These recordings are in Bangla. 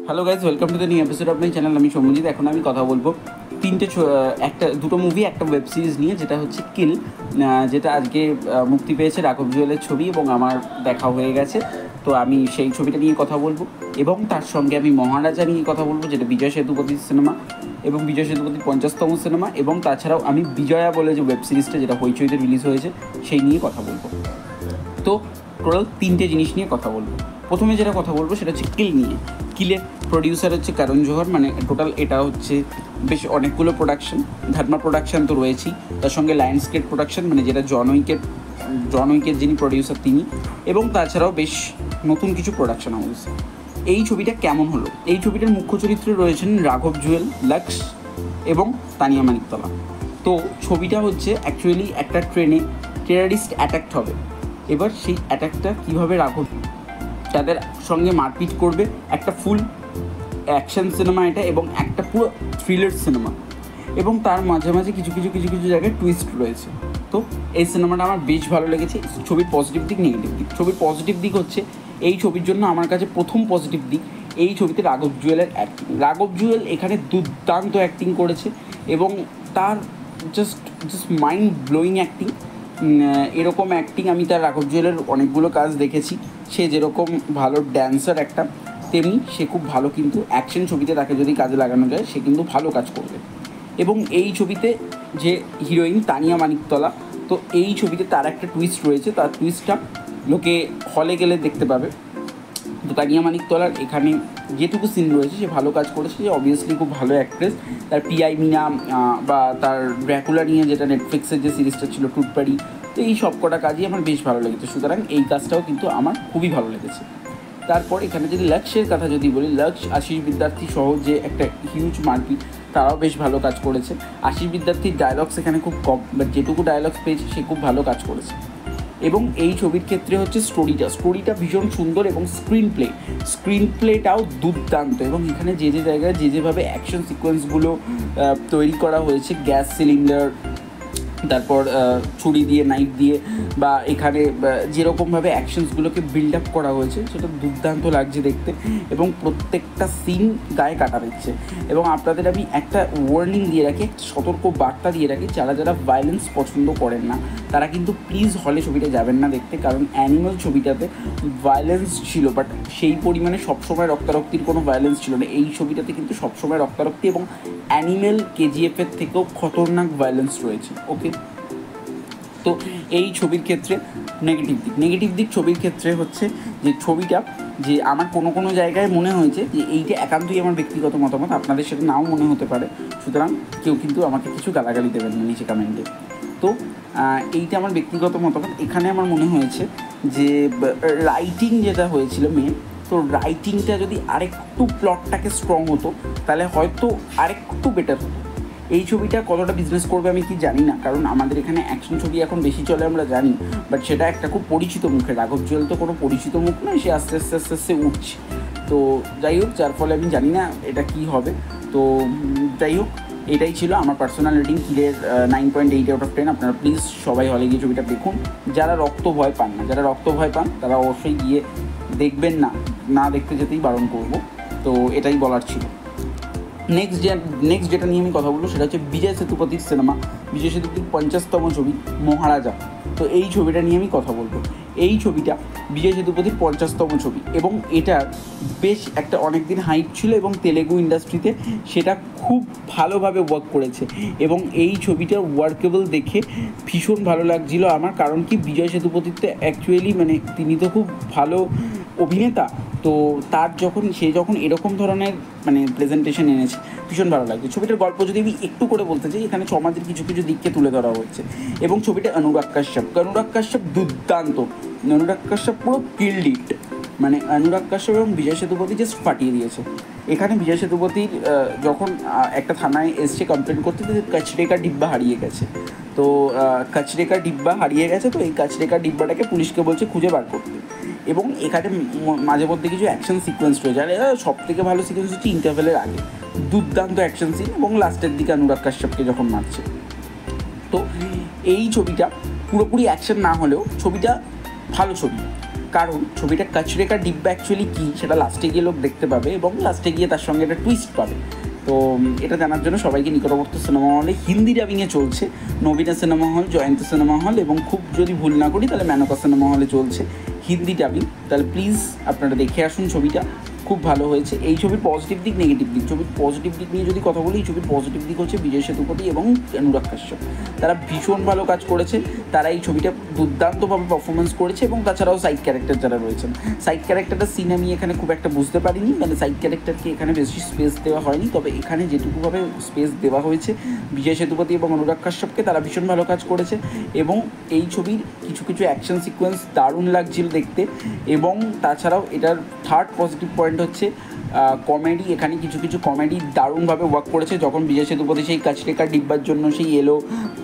Hello guys, welcome to the new episode of my channel. আমি সৌম্যজিৎ। এখন আমি কথা বলবো দুটো মুভি, একটা ওয়েব সিরিজ নিয়ে, যেটা হচ্ছে কিল, যেটা আজকে মুক্তি পেয়েছে রাঘব জুয়েলের ছবি এবং আমার দেখা হয়ে গেছে। তো আমি সেই ছবিটা নিয়ে কথা বলবো এবং তার সঙ্গে আমি মহারাজা নিয়ে কথা বলবো, যেটা বিজয় সেতুপতির সিনেমা এবং বিজয় সেতুপতির 50তম সিনেমা। এবং তাছাড়াও আমি বিজয়া বলে যে ওয়েব সিরিজটা, যেটা হইচইতে রিলিজ হয়েছে, সেই নিয়ে কথা বলবো। তো টোটাল 3টে জিনিস নিয়ে কথা বলবো। প্রথমে যেটা কথা বলবো সেটা হচ্ছে কিল নিয়ে। কিলের প্রডিউসার হচ্ছে করণ জোহর। মানে টোটাল এটা হচ্ছে বেশ অনেকগুলো প্রোডাকশন। ধর্মা প্রোডাকশন তো রয়েছেই, তার সঙ্গে লায়ন্সগেট প্রোডাকশন, মানে যেটা জন উইকের যিনি প্রডিউসার তিনি, এবং তাছাড়াও বেশ নতুন কিছু প্রোডাকশন হাউস। এই ছবিটা কেমন হলো? এই ছবিটার মুখ্য চরিত্রে রয়েছেন রাঘব জুয়েল, লক্স এবং তানিয়া মানিকতলা। তো ছবিটা হচ্ছে অ্যাকচুয়ালি একটা ট্রেনে টেরারিস্ট অ্যাটাক হবে। এবার সেই অ্যাটাকটা কীভাবে রাঘব তাদের সঙ্গে মারপিট করবে, একটা ফুল অ্যাকশন সিনেমা এটা, এবং একটা পুরো থ্রিলার সিনেমা, এবং তার মাঝে মাঝে কিছু জায়গায় টুইস্ট রয়েছে। তো এই সিনেমাটা আমার বেশ ভালো লেগেছে। ছবির পজিটিভ দিক, নেগেটিভ দিক। ছবির পজিটিভ দিক হচ্ছে, এই ছবির জন্য আমার কাছে প্রথম পজিটিভ দিক, এই ছবিতে রাঘব জুয়েলের অ্যাক্টিং। রাঘব জুয়েল এখানে দুর্দান্ত অ্যাক্টিং করেছে এবং তার জাস্ট মাইন্ড ব্লোয়িং অ্যাক্টিং। এরকম অ্যাক্টিং আমি তার রাঘব জুয়েলের অনেকগুলো কাজ দেখেছি। সে যেরকম ভালো ড্যান্সার একটা, তেমনি সে খুব ভালো কিন্তু অ্যাকশন ছবিতে তাকে যদি কাজে লাগানো যায়, সে কিন্তু ভালো কাজ করবে। এবং এই ছবিতে যে হিরোইন তানিয়া মানিকতলা, তো এই ছবিতে তার একটা টুইস্ট রয়েছে। তার টুইস্টটা লোকে হলে গেলে দেখতে পাবে। তো তানিয়া মানিকতলার এখানে যেটুকু সিন রয়েছে, সে ভালো কাজ করেছে। সে অবভিয়াসলি খুব ভালো অ্যাক্ট্রেস। তার পিআই মিনা বা তার ড্র্যাকুলা নিয়ে যেটা নেটফ্লিক্সের যে সিরিজটা ছিল টুটপাড়ি, তো এই সব কটা কাজই আমার বেশ ভালো লেগেছে। সুতরাং এই কাজটাও কিন্তু আমার খুবই ভালো লেগেছে। তারপর এখানে যদি লক্সের কথা যদি বলি, লক্স আশিস বিদ্যার্থী সহ যে একটা হিউজ মারপিট, তারাও বেশ ভালো কাজ করেছে। আশিস বিদ্যার্থীর ডায়লগস এখানে খুব কম, বাট যেটুকু ডায়লগস পেয়েছে সে খুব ভালো কাজ করেছে। এবং এই ছবির ক্ষেত্রে হচ্ছে স্টোরিটা ভীষণ সুন্দর, এবং স্ক্রিন প্লেটাও দুর্দান্ত। এবং এখানে যে জায়গায় যেভাবে অ্যাকশন সিকোয়েন্সগুলো তৈরি করা হয়েছে, গ্যাস সিলিন্ডার, তারপর ছুরি দিয়ে, নাইফ দিয়ে, বা এখানে যেরকমভাবে অ্যাকশনসগুলোকে বিল্ড আপ করা হয়েছে, সেটা দুর্দান্ত লাগছে দেখতে। এবং প্রত্যেকটা সিন গায়ে কাটা দিচ্ছে। এবং আপনাদের আমি একটা ওয়ার্নিং দিয়ে রাখি, একটা সতর্ক বার্তা দিয়ে রাখি, যারা ভায়োলেন্স পছন্দ করেন না, তারা কিন্তু প্লিজ হলে ছবিটা যাবেন না দেখতে। কারণ অ্যানিমাল ছবিটাতে ভায়োলেন্স ছিল, বাট সেই পরিমাণে সবসময় রক্তারক্তির কোনো ভায়োলেন্স ছিল না। এই ছবিটাতে কিন্তু সবসময় রক্তারক্তি এবং অ্যানিমেল কেজিএফের থেকেও খতরনাক ভায়োলেন্স রয়েছে। ওকে, তো এই ছবির ক্ষেত্রে নেগেটিভ দিক ছবির ক্ষেত্রে হচ্ছে যে ছবিটা, যে আমার কোনো জায়গায় মনে হয়েছে যে এইটা একান্তই আমার ব্যক্তিগত মতামত, আপনাদের সেটা নাও মনে হতে পারে। সুতরাং কেউ কিন্তু আমাকে কিছু গালাগালি দেবেন না নিচে কমেন্টে। তো এইটা আমার ব্যক্তিগত মতামত। এখানে আমার মনে হয়েছে যে রাইটিং যেটা হয়েছিল মেন, তো রাইটিংটা যদি আরেকটু প্লটটাকে স্ট্রং হতো, তাহলে হয়তো আরেকটু বেটার হতো। এই ছবিটা কতটা বিজনেস করবে আমি কি জানি না, কারণ আমাদের এখানে অ্যাকশন ছবি এখন বেশি চলে আমরা জানি, বাট সেটা একটা খুব পরিচিত মুখে। রাঘব জুয়েল তো কোনো পরিচিত মুখ নয়, সে আস্তে আস্তে উঠছে। তো যাই হোক, যার ফলে আমি জানি না এটা কি হবে। তো যাই হোক, এটাই ছিল আমার পার্সোনাল রেটিং কিলের 9.8/10। আপনারা প্লিজ সবাই হলে গিয়ে ছবিটা দেখুন। যারা রক্ত ভয় পান তারা অবশ্যই গিয়ে দেখবেন না দেখতে যেতেই বারণ করব। তো এটাই বলার ছিল। নেক্সট যেটা নিয়ে আমি কথা বলবো সেটা হচ্ছে বিজয় সেতুপতির সিনেমা, বিজয় সেতুপতির 50তম ছবি মহারাজা। তো এই ছবিটা নিয়ে আমি কথা বলবো। এই ছবিটা বিজয় সেতুপতির 50তম ছবি, এবং এটার বেশ একটা অনেক দিন হাইপ ছিল, এবং তেলেগু ইন্ডাস্ট্রিতে সেটা খুব ভালোভাবে ওয়ার্ক করেছে। এবং এই ছবিটার ওয়ার্কেবল দেখে ভীষণ ভালো লাগছিল আমার। কারণ কি, বিজয় সেতুপতিতে অ্যাকচুয়ালি মানে তিনি তো খুব ভালো অভিনেতা। তো সে যখন এরকম ধরনের মানে প্রেজেন্টেশন এনেছে, ভীষণ ভালো লাগছে। ছবিটার গল্প যদি আমি একটু করে বলতে চাই, এখানে সমাজের কিছু দিককে তুলে ধরা হচ্ছে। এবং ছবিটা অনুরাগ কাশ্যপ দুর্দান্ত। অনুরাগ কাশ্যপ পুরো কিল্ড ইট। মানে অনুরাগ কাশ্যপ এবং বিজয় সেতুপতি জাস্ট ফাটিয়ে দিয়েছে। এখানে বিজয় সেতুপতির যখন একটা থানায় এসছে কমপ্লেন করতে, যে কচরে কা ডিব্বা হারিয়ে গেছে। তো কচরে কা ডিব্বা হারিয়ে গেছে, তো এই কচরে কা ডিব্বাটাকে পুলিশকে বলছে খুঁজে বার করতে। এবং এখানে মাঝে মধ্যে কিছু অ্যাকশন সিকোয়েন্স রয়েছে। আর সব থেকে ভালো সিকোয়েন্স হচ্ছে ইন্টারভেলের আগে, দুর্দান্ত অ্যাকশন সিন, এবং লাস্টের দিকে অনুরাগ কাশ্যপকে যখন মারছে। তো এই ছবিটা পুরোপুরি অ্যাকশন না হলেও ছবিটা ভালো ছবি। কারণ ছবিটা কাচরে কা ডিব্বা অ্যাকচুয়ালি কী সেটা লাস্টে গিয়ে লোক দেখতে পাবে এবং লাস্টে গিয়ে তার সঙ্গে একটা টুইস্ট পাবে। তো এটা জানার জন্য সবাইকে নিকটবর্তী সিনেমা হলে হিন্দি ডাবিংয়ে চলছে, নবীনা cinema hall, Jayanta cinema hall এবং খুব যদি ভুল না করি তাহলে মেনকা সিনেমা হলে চলছে হিন্দি ডাবিং। তাহলে প্লিজ আপনারা দেখে আসুন, ছবিটা খুব ভালো হয়েছে। এই ছবির পজিটিভ দিক, নেগেটিভ দিক, ছবির পজিটিভ দিক নিয়ে যদি কথা বলি, এই ছবির পজিটিভ দিক হচ্ছে বিজয় সেতুপতি এবং অনুরাগ কাশ্যপ, তারা ভীষণ ভালো কাজ করেছে। তারা এই ছবিটা দুর্দান্তভাবে পারফরমেন্স করেছে এবং তাছাড়াও সাইড ক্যারেক্টার যারা রয়েছেন, সাইড ক্যারেক্টারটা সিন আমি এখানে খুব একটা বুঝতে পারিনি, মানে সাইড ক্যারেক্টারকে এখানে বেশি স্পেস দেওয়া হয়নি, তবে এখানে যেটুকুভাবে স্পেস দেওয়া হয়েছে বিজয় সেতুপতি এবং অনুরাগ কাশ্যপকে, তারা ভীষণ ভালো কাজ করেছে। এবং এই ছবির কিছু কিছু অ্যাকশন সিকোয়েন্স দারুণ লাগছিল দেখতে। এবং তাছাড়াও এটার থার্ড পজিটিভ পয়েন্ট হচ্ছে কমেডি। এখানে কিছু কিছু কমেডি দারুণভাবে ওয়ার্ক করেছে। যখন বিজয় সেতুপতি সেই কাচরেকার ডিব্বার জন্য সেই এলো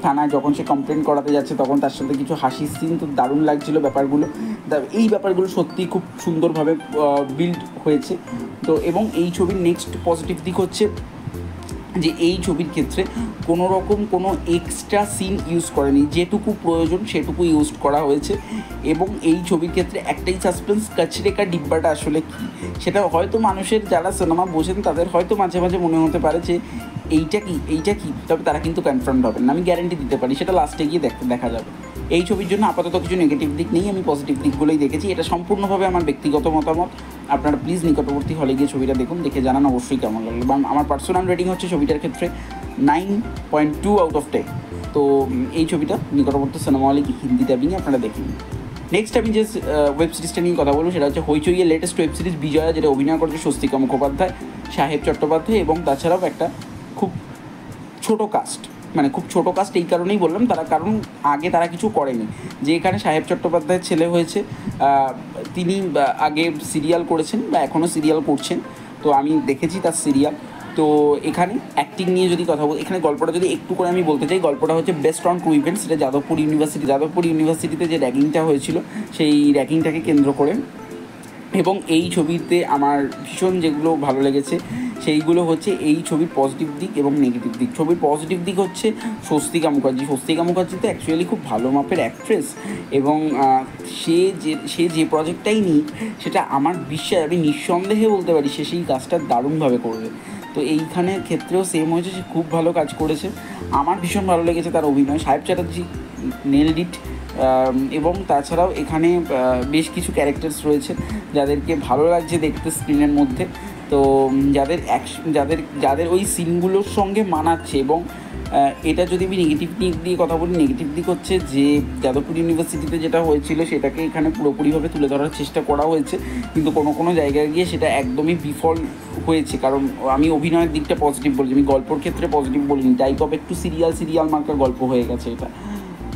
থানায়, যখন সে কমপ্লেন করাতে যাচ্ছে, তখন তার সাথে কিছু হাসির সিন, তো দারুণ লাগছিল ব্যাপারগুলো। এই ব্যাপারগুলো সত্যিই খুব সুন্দরভাবে বিল্ড হয়েছে। তো এবং এই ছবির নেক্সট পজিটিভ দিক হচ্ছে যে এই ছবির ক্ষেত্রে কোনো রকম কোনো এক্সট্রা সিন ইউজ করেনি, যেটুকু প্রয়োজন সেটুকু ইউজ করা হয়েছে। এবং এই ছবির ক্ষেত্রে একটাই সাসপেন্স, কাচরেকা ডিব্বাটা আসলে কী সেটা হয়তো মানুষের যারা সিনেমা বোঝেন তাদের হয়তো মাঝে মাঝে মনে হতে পারে যে এইটা কি, তবে তারা কিন্তু কনফার্ম হবেন না, আমি গ্যারেন্টি দিতে পারি, সেটা লাস্টে গিয়ে দেখা যাবে। এই ছবির জন্য আপাতত কিছু নেগেটিভ দিক নেই, আমি পজিটিভ দিকগুলোই দেখেছি। এটা সম্পূর্ণভাবে আমার ব্যক্তিগত মতামত। আপনারা প্লিজ নিকটবর্তী হলে গিয়ে ছবিটা দেখুন, দেখে জানান অবশ্যই কেমন লাগলো। বা আমার পার্সোনাল রেটিং হচ্ছে ছবিটার ক্ষেত্রে 9.2 আউট অফ 10। তো এই ছবিটা নিকটবর্তী সিনেমা হলে গিয়ে হিন্দি ডাবিংয়ে আপনারা দেখুন। নেক্সট আমি যে ওয়েব সিরিজটা নিয়ে কথা বলবো সেটা হচ্ছে হইচইয়ের লেটেস্ট ওয়েব সিরিজ বিজয়া, যেটা অভিনয় করেছে স্বস্তিকা মুখোপাধ্যায়, সাহেব চট্টোপাধ্যায় এবং তাছাড়াও একটা খুব ছোটো কাস্ট, মানে খুব ছোটো কাস্ট এই কারণেই বললাম, কারণ আগে তারা কিছু করেনি। যে এখানে সাহেব চট্টোপাধ্যায়ের ছেলে হয়েছে, তিনি আগে সিরিয়াল করেছেন বা এখনও সিরিয়াল করছেন, তো আমি দেখেছি তার সিরিয়াল। তো এখানে অ্যাক্টিং নিয়ে যদি কথা বলি, এখানে গল্পটা যদি একটু করে আমি বলতে চাই, গল্পটা হচ্ছে বেস্ট অন ট্রু ইভেন্টস। সেটা যাদবপুর ইউনিভার্সিটিতে যে র্যাগিংটা হয়েছিল সেই র্যাগিংটাকে কেন্দ্র করে। এবং এই ছবিতে আমার ভীষণ যেগুলো ভালো লেগেছে সেইগুলো হচ্ছে এই ছবির পজিটিভ দিক এবং নেগেটিভ দিক। ছবির পজিটিভ দিক হচ্ছে স্বস্তিকা মুখার্জি তো অ্যাকচুয়ালি খুব ভালো মাপের অ্যাক্ট্রেস এবং সে যে প্রজেক্টটাই নিক সেটা আমার বিশ্বাস, আমি নিঃসন্দেহে বলতে পারি সে সেই কাজটা দারুণভাবে করবে। তো এইখানের ক্ষেত্রেও সেম হয়েছে, সে খুব ভালো কাজ করেছে, আমার ভীষণ ভালো লেগেছে তার অভিনয়। সাহেব চ্যাটার্জি নেলড ইট। এবং তাছাড়াও এখানে বেশ কিছু ক্যারেক্টার্স রয়েছে যাদেরকে ভালো লাগছে দেখতে স্ক্রিনের মধ্যে, তো যাদের ওই সিনগুলোর সঙ্গে মানাচ্ছে। এবং এটা যদি আমি নেগেটিভ দিক দিয়ে কথা বলি, নেগেটিভ দিক হচ্ছে যে যাদবপুর ইউনিভার্সিটিতে যেটা হয়েছিল সেটাকে এখানে পুরোপুরিভাবে তুলে ধরার চেষ্টা করা হয়েছে, কিন্তু কোনো জায়গায় গিয়ে সেটা একদমই বিফল হয়েছে। কারণ আমি অভিনয়ের দিকটা পজিটিভ বলছি, আমি গল্পর ক্ষেত্রে পজিটিভ বলিনি, টাইপ অফ একটু সিরিয়াল মার্কা গল্প হয়ে গেছে এটা।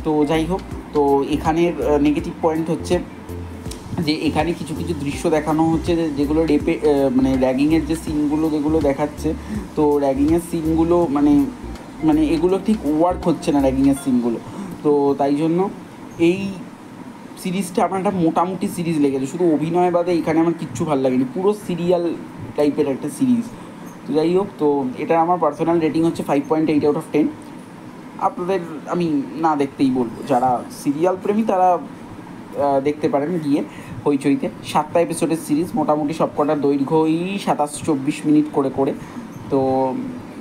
তো যাই হোক, তো এখানের নেগেটিভ পয়েন্ট হচ্ছে যে এখানে কিছু কিছু দৃশ্য দেখানো হচ্ছে যেগুলো মানে র্যাগিংয়ের যে সিনগুলো যেগুলো দেখাচ্ছে, তো র্যাগিংয়ের সিনগুলো মানে এগুলো ঠিক ওয়ার্ক হচ্ছে না র্যাগিংয়ের সিনগুলো। তো তাই জন্য এই সিরিজটা আমার একটা মোটামুটি সিরিজ লেগেছে, শুধু অভিনয় বাদে এখানে আমার কিচ্ছু ভালো লাগেনি, পুরো সিরিয়াল টাইপের একটা সিরিজ। তো যাই হোক, তো এটা আমার পার্সোনাল রেটিং হচ্ছে 5.8 আউট অফ 10। আপনাদের আমি না দেখতেই বলবো, যারা সিরিয়াল প্রেমী তারা দেখতে পারেন গিয়ে হইচইতে। 7টা এপিসোডের সিরিজ, মোটামুটি সবকটার দৈর্ঘ্যই 27-24 মিনিট করে। তো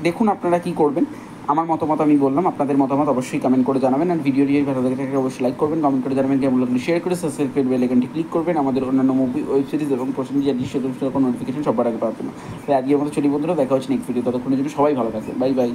দেখুন আপনারা কী করবেন। আমার মতামত আমি বললাম, আপনাদের মতামত অবশ্যই কমেন্ট করে জানাবেন। আর ভিডিওটি ভালো লাগে থাকলে অবশ্যই লাইক করবেন, কমেন্ট করে জানাবেন, কেমন লাগলো শেয়ার করে সাবস্ক্রাইব করে বেল আইকনটি ক্লিক করবেন। আমাদের অন্যান্য মুভি, ওয়েব সিরিজ এবং প্রসেনজিৎ নোটিফিকেশন সবার আগে পাবেন। তাই আজকের মতো চলি বন্ধুরা, দেখা হচ্ছে নেক্সট ভিডিও। ততক্ষণের জন্য সবাই ভালো থাকবেন, বাই বাই।